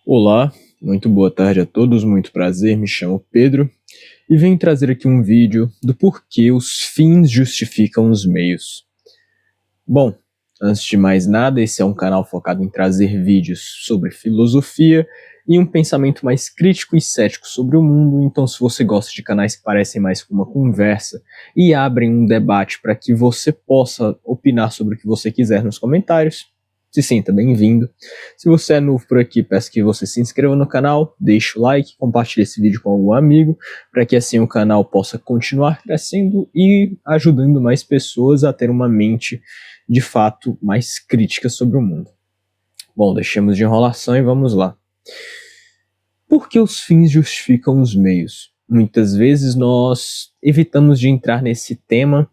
Olá, muito boa tarde a todos, muito prazer, me chamo Pedro e venho trazer aqui um vídeo do porquê os fins justificam os meios. Bom, antes de mais nada, esse é um canal focado em trazer vídeos sobre filosofia e um pensamento mais crítico e cético sobre o mundo, então se você gosta de canais que parecem mais com uma conversa e abrem um debate para que você possa opinar sobre o que você quiser nos comentários, se sinta bem-vindo. Se você é novo por aqui, peço que você se inscreva no canal, deixe o like, compartilhe esse vídeo com algum amigo, para que assim o canal possa continuar crescendo e ajudando mais pessoas a ter uma mente de fato mais crítica sobre o mundo. Bom, deixemos de enrolação e vamos lá. Por que os fins justificam os meios? Muitas vezes nós evitamos de entrar nesse tema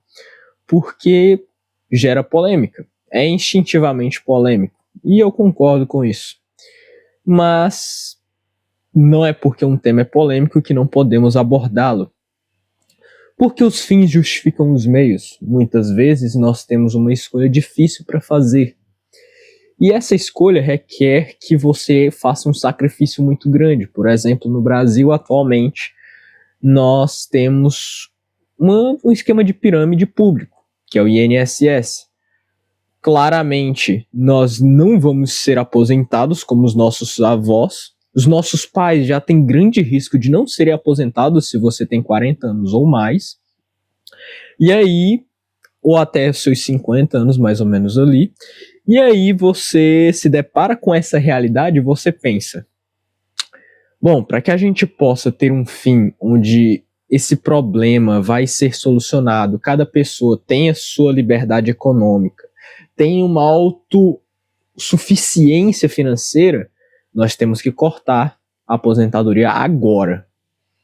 porque gera polêmica. É instintivamente polêmico. E eu concordo com isso. Mas não é porque um tema é polêmico que não podemos abordá-lo. Porque os fins justificam os meios. Muitas vezes nós temos uma escolha difícil para fazer. E essa escolha requer que você faça um sacrifício muito grande. Por exemplo, no Brasil atualmente, nós temos um esquema de pirâmide público, que é o INSS. Claramente, nós não vamos ser aposentados como os nossos avós. Os nossos pais já têm grande risco de não serem aposentados se você tem 40 anos ou mais. E aí, ou até seus 50 anos, mais ou menos ali. E aí você se depara com essa realidade e você pensa, bom, para que a gente possa ter um fim onde esse problema vai ser solucionado, cada pessoa tenha sua liberdade econômica, tenha uma autossuficiência financeira, nós temos que cortar a aposentadoria agora,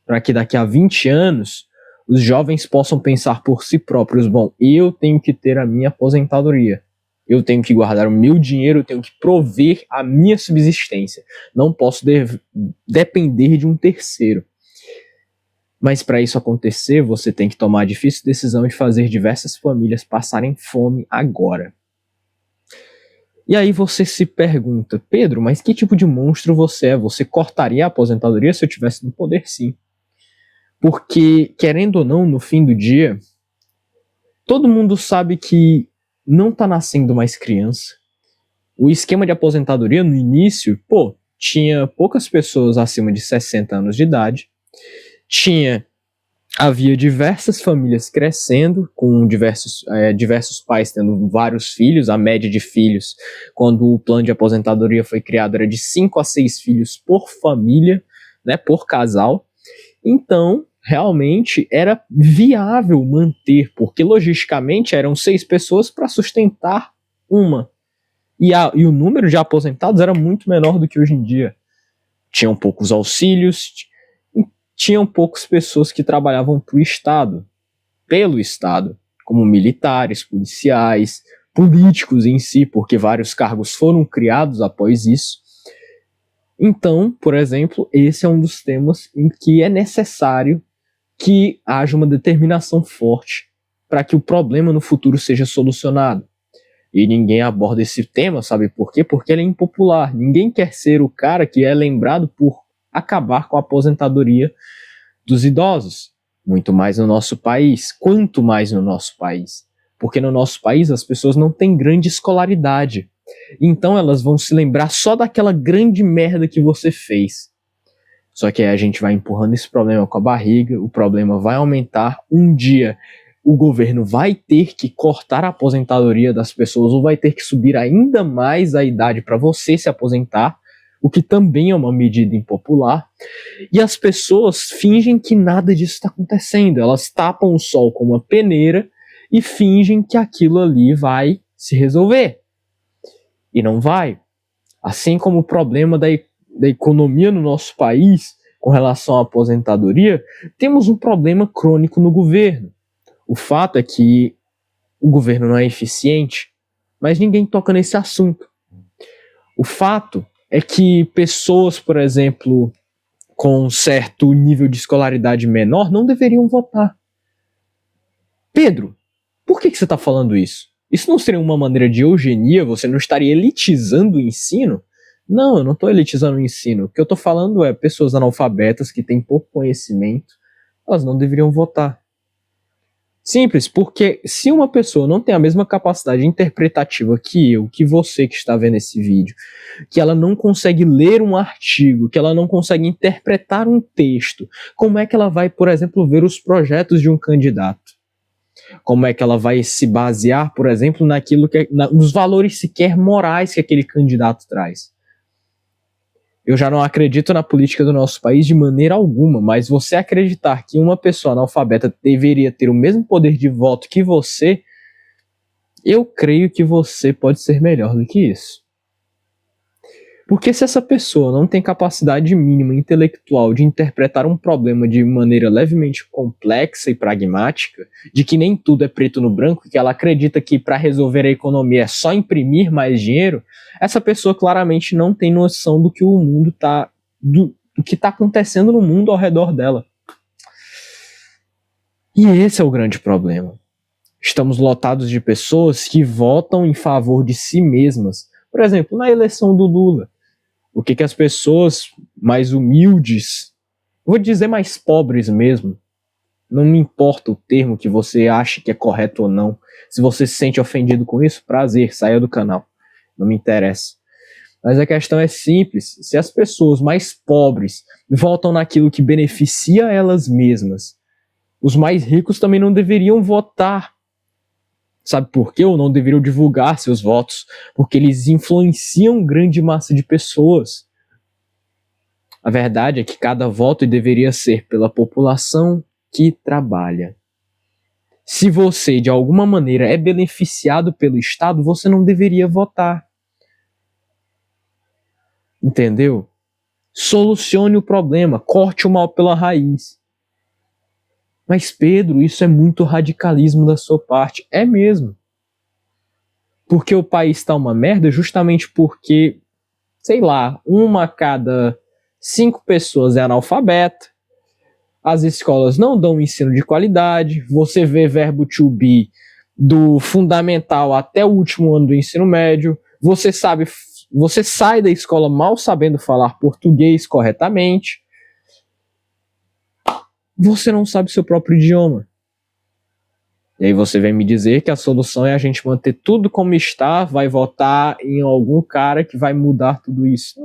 para que daqui a 20 anos os jovens possam pensar por si próprios, bom, eu tenho que ter a minha aposentadoria, eu tenho que guardar o meu dinheiro, eu tenho que prover a minha subsistência, não posso depender de um terceiro. Mas para isso acontecer, você tem que tomar a difícil decisão de fazer diversas famílias passarem fome agora. E aí você se pergunta, Pedro, mas que tipo de monstro você é? Você cortaria a aposentadoria se eu tivesse no poder? Sim. Porque, querendo ou não, no fim do dia, todo mundo sabe que não tá nascendo mais criança. O esquema de aposentadoria no início, tinha poucas pessoas acima de 60 anos de idade, havia diversas famílias crescendo, com diversos pais tendo vários filhos. A média de filhos, quando o plano de aposentadoria foi criado, era de 5 a 6 filhos por família, né, por casal. Então, realmente era viável manter, porque logisticamente eram 6 pessoas para sustentar uma. E o número de aposentados era muito menor do que hoje em dia. Tinham poucos auxílios, tinham poucas pessoas que trabalhavam para o Estado, pelo Estado, como militares, policiais, políticos em si, porque vários cargos foram criados após isso. Então, por exemplo, esse é um dos temas em que é necessário que haja uma determinação forte para que o problema no futuro seja solucionado. E ninguém aborda esse tema, sabe por quê? Porque ele é impopular. Ninguém quer ser o cara que é lembrado por acabar com a aposentadoria dos idosos. Muito mais no nosso país. Quanto mais no nosso país. Porque no nosso país as pessoas não têm grande escolaridade. Então elas vão se lembrar só daquela grande merda que você fez. Só que aí a gente vai empurrando esse problema com a barriga, o problema vai aumentar. Um dia o governo vai ter que cortar a aposentadoria das pessoas ou vai ter que subir ainda mais a idade para você se aposentar, o que também é uma medida impopular. E as pessoas fingem que nada disso está acontecendo. Elas tapam o sol com uma peneira e fingem que aquilo ali vai se resolver. E não vai. Assim como o problema da economia no nosso país com relação à aposentadoria, temos um problema crônico no governo. O fato é que o governo não é eficiente, mas ninguém toca nesse assunto. O fato é que pessoas, por exemplo, com um certo nível de escolaridade menor não deveriam votar. Pedro, por que você está falando isso? Isso não seria uma maneira de eugenia? Você não estaria elitizando o ensino? Não, eu não estou elitizando o ensino. O que eu estou falando é pessoas analfabetas que têm pouco conhecimento, elas não deveriam votar. Simples, porque se uma pessoa não tem a mesma capacidade interpretativa que eu, que você que está vendo esse vídeo, que ela não consegue ler um artigo, que ela não consegue interpretar um texto, como é que ela vai, por exemplo, ver os projetos de um candidato? Como é que ela vai se basear, por exemplo, nos valores sequer morais que aquele candidato traz? Eu já não acredito na política do nosso país de maneira alguma, mas você acreditar que uma pessoa analfabeta deveria ter o mesmo poder de voto que você, eu creio que você pode ser melhor do que isso. Porque se essa pessoa não tem capacidade mínima intelectual de interpretar um problema de maneira levemente complexa e pragmática, de que nem tudo é preto no branco, que ela acredita que para resolver a economia é só imprimir mais dinheiro, essa pessoa claramente não tem noção do que o mundo tá, do que está acontecendo no mundo ao redor dela. E esse é o grande problema. Estamos lotados de pessoas que votam em favor de si mesmas. Por exemplo, na eleição do Lula, o que as pessoas mais humildes, vou dizer mais pobres mesmo, não me importa o termo que você acha que é correto ou não. Se você se sente ofendido com isso, prazer, saia do canal. Não me interessa. Mas a questão é simples. Se as pessoas mais pobres votam naquilo que beneficia elas mesmas, os mais ricos também não deveriam votar. Sabe por quê? Ou não deveriam divulgar seus votos? Porque eles influenciam grande massa de pessoas. A verdade é que cada voto deveria ser pela população que trabalha. Se você, de alguma maneira, é beneficiado pelo Estado, você não deveria votar. Entendeu? Solucione o problema, corte o mal pela raiz. Mas, Pedro, isso é muito radicalismo da sua parte. É mesmo. Porque o país está uma merda justamente porque, sei lá, uma a cada 5 pessoas é analfabeta, as escolas não dão ensino de qualidade, você vê verbo to be do fundamental até o último ano do ensino médio, você sai da escola mal sabendo falar português corretamente, você não sabe seu próprio idioma. E aí você vem me dizer que a solução é a gente manter tudo como está, vai votar em algum cara que vai mudar tudo isso.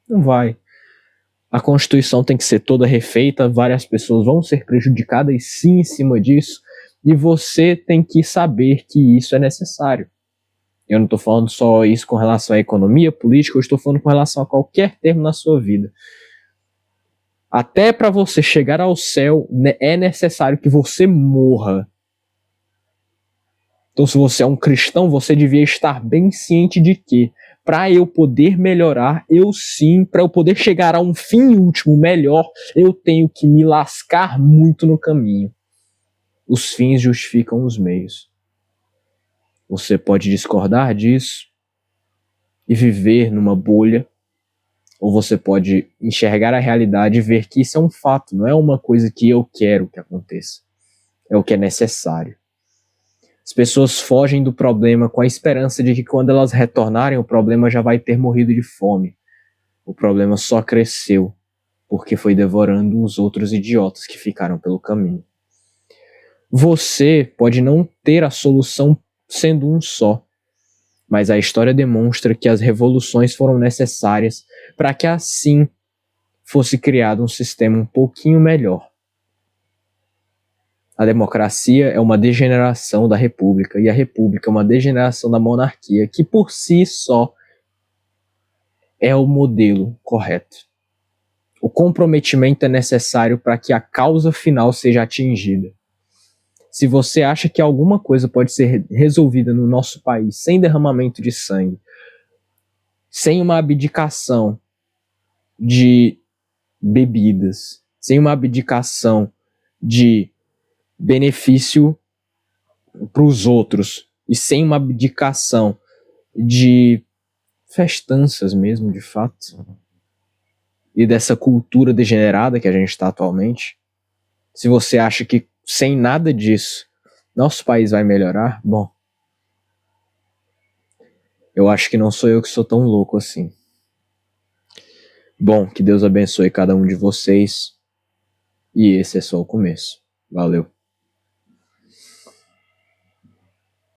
Não vai. A Constituição tem que ser toda refeita, várias pessoas vão ser prejudicadas sim em cima disso, e você tem que saber que isso é necessário. Eu não estou falando só isso com relação à economia, política, eu estou falando com relação a qualquer termo na sua vida. Até para você chegar ao céu, é necessário que você morra. Então, se você é um cristão, você devia estar bem ciente de que, para eu poder melhorar, para eu poder chegar a um fim último melhor, eu tenho que me lascar muito no caminho. Os fins justificam os meios. Você pode discordar disso e viver numa bolha, ou você pode enxergar a realidade e ver que isso é um fato, não é uma coisa que eu quero que aconteça. É o que é necessário. As pessoas fogem do problema com a esperança de que quando elas retornarem, o problema já vai ter morrido de fome. O problema só cresceu porque foi devorando os outros idiotas que ficaram pelo caminho. Você pode não ter a solução sendo um só, mas a história demonstra que as revoluções foram necessárias para que assim fosse criado um sistema um pouquinho melhor. A democracia é uma degeneração da república e a república é uma degeneração da monarquia, que por si só é o modelo correto. O comprometimento é necessário para que a causa final seja atingida. Se você acha que alguma coisa pode ser resolvida no nosso país sem derramamento de sangue, sem uma abdicação de bebidas, sem uma abdicação de benefício para os outros e sem uma abdicação de festanças mesmo, de fato, e dessa cultura degenerada que a gente está atualmente, se você acha que sem nada disso nosso país vai melhorar, bom, eu acho que não sou eu que sou tão louco assim. Bom, que Deus abençoe cada um de vocês. E esse é só o começo. Valeu.